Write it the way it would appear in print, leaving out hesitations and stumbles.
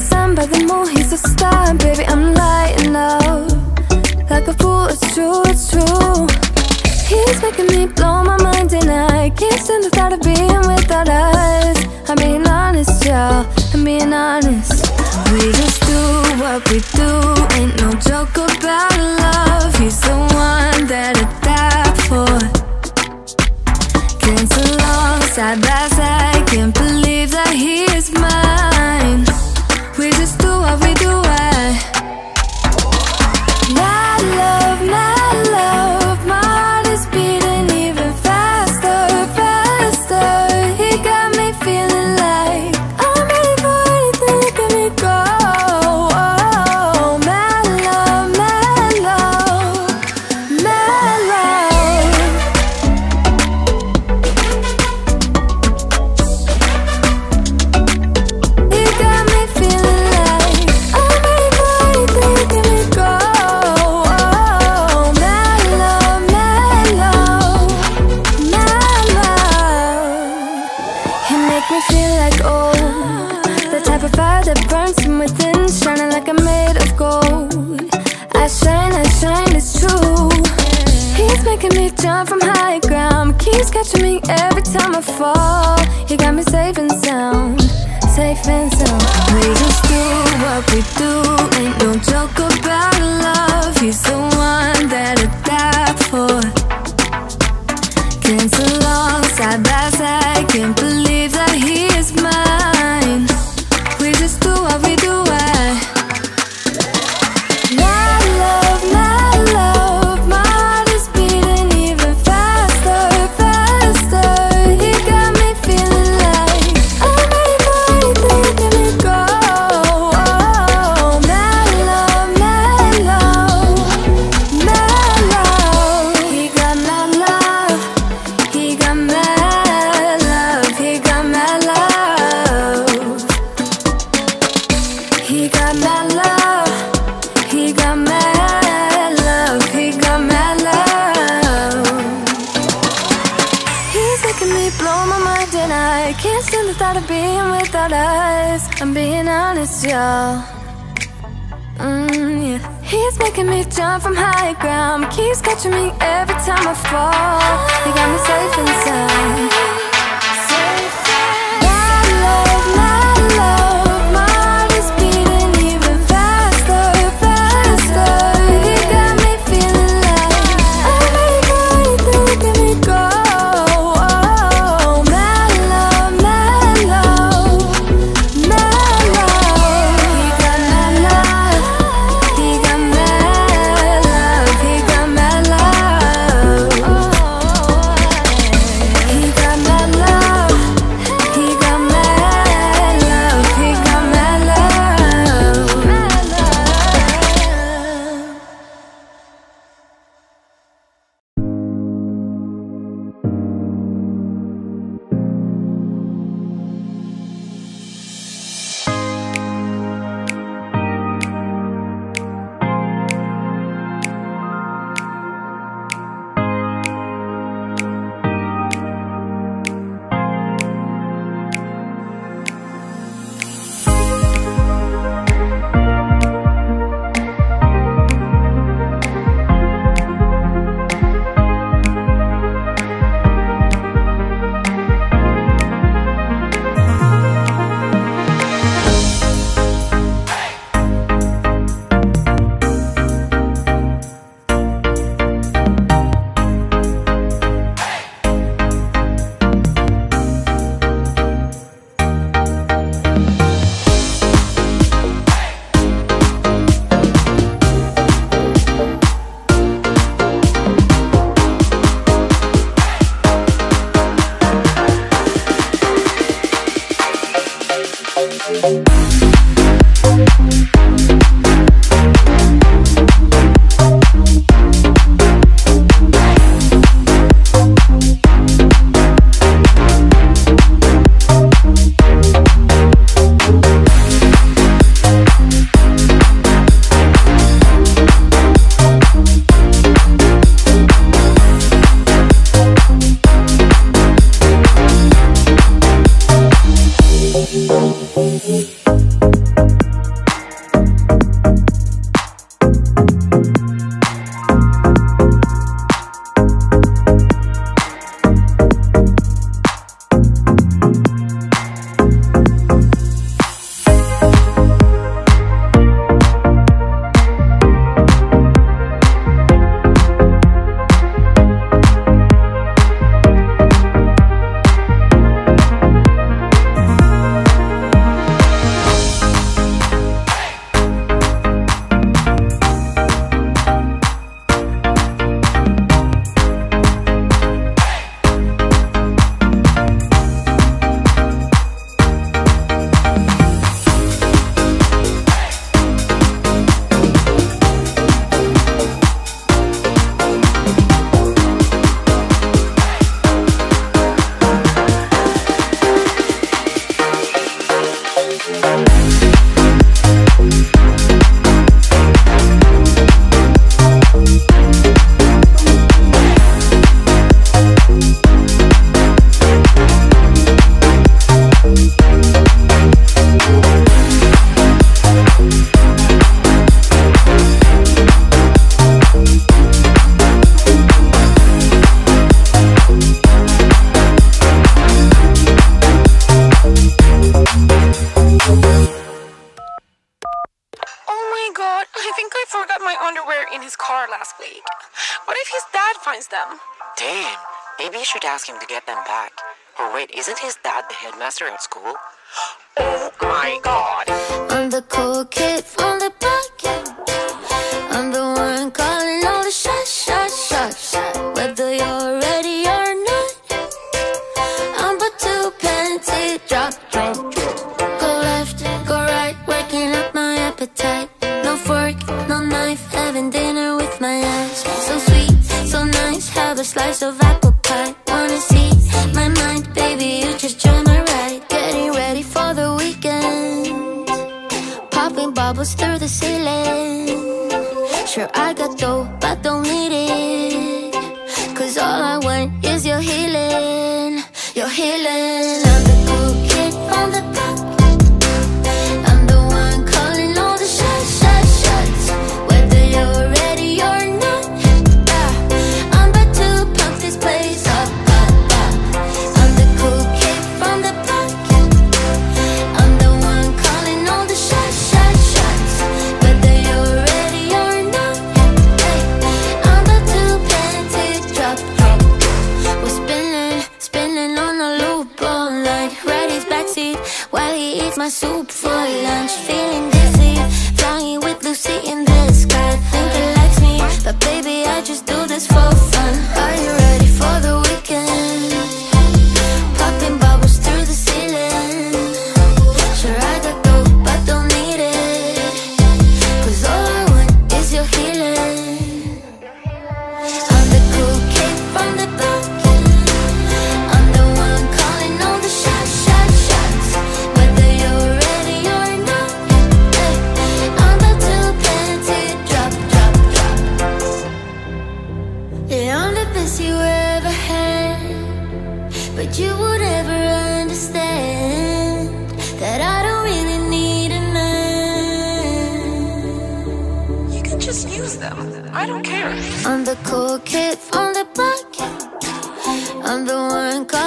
sun, by the moon, he's a star. Baby, I'm lighting up like a fool, it's true, it's true. He's making me blow my mind and I can't stand the thought of being without us. I'm being honest, y'all, I'm being honest. We just do what we do, ain't no joke about love. He's the one that I die for. Dance along side by side, can't believe that he is mine. We just do what we do, my love, my heart is beating even faster, faster. He got me feeling like I'm ready for anything, look at me go. Oh, my love, my love, my love. He got me feeling like I'm ready for anything, look at me go. Oh, my love, my love, my love. He make me feel like, oh, the type of fire that burns from within, shining like I'm made of gold. I shine, it's true. He's making me jump from high ground, keeps catching me every time I fall. He got me safe and sound, safe and sound. We just do what we do, ain't no joke about love. He's the one that I die for. Dance along side by side, can't believe that he is mine. We just do what we do, my love, my heart is beating even faster, faster. He got me feeling like I'm ready for anything, look at me go. Oh, my love, my love, my love. He got my love, he got my love, he got my love. He got my love, he got my love, he got my love. He's making me blow my mind and I can't stand the thought of being without us. I'm being honest, y'all. Yeah. He's making me jump from high ground, keeps catching me every time I fall. He got me safe and sound. My love, my heart is beating even faster, faster. He got me feeling like I'm ready for anything, look at me go. Oh, my love, my love, my love. He got my love, he got my love, he got my love. He got my Damn, maybe you should ask him to get them back. Or wait, isn't his dad the headmaster at school? Oh my god! I'm the cool kid from the block. I'm the one calling all the shots. Whether you're ready or not, I'm but to plenty drop. Go left, go right, working up my appetite. No fork, no knife, having dinner with my eyes. So sweet, so nice, have a slice of apple pie. Wanna see my mind, baby, you just join my ride. Getting ready for the weekend, popping bubbles through the ceiling. Sure, I got dough, but don't need it, 'cause all I want is your healing. Your healing. I'm the cool kid from the block. I'm the one calling all the shots. Whether you're ready or not, I'm about to pump this place up. I'm the cool kid from the block. I'm the one calling all the shots. Whether you're ready or not, I'm about to plenty drop. We're spinning on a loop all night. Ride his backseat while he eats my soup for lunch. Feeling dizzy, flying with Lucy in the sky. Think he likes me, but baby, I just do this for fun. Are you ready for the weekend? Popping bubbles through the ceiling. Sure, I got dough, but don't need it, 'cause all I want is your healing. I'm the cool kid from the block. I'm the one calling all the shots. Whether you're ready or not, I'm about to plenty drop. Yeah, I'm the best you ever had, but you would ever understand that I don't really need a man. You can just use them. I don't care. I'm the cool kid from the block. I'm the one calling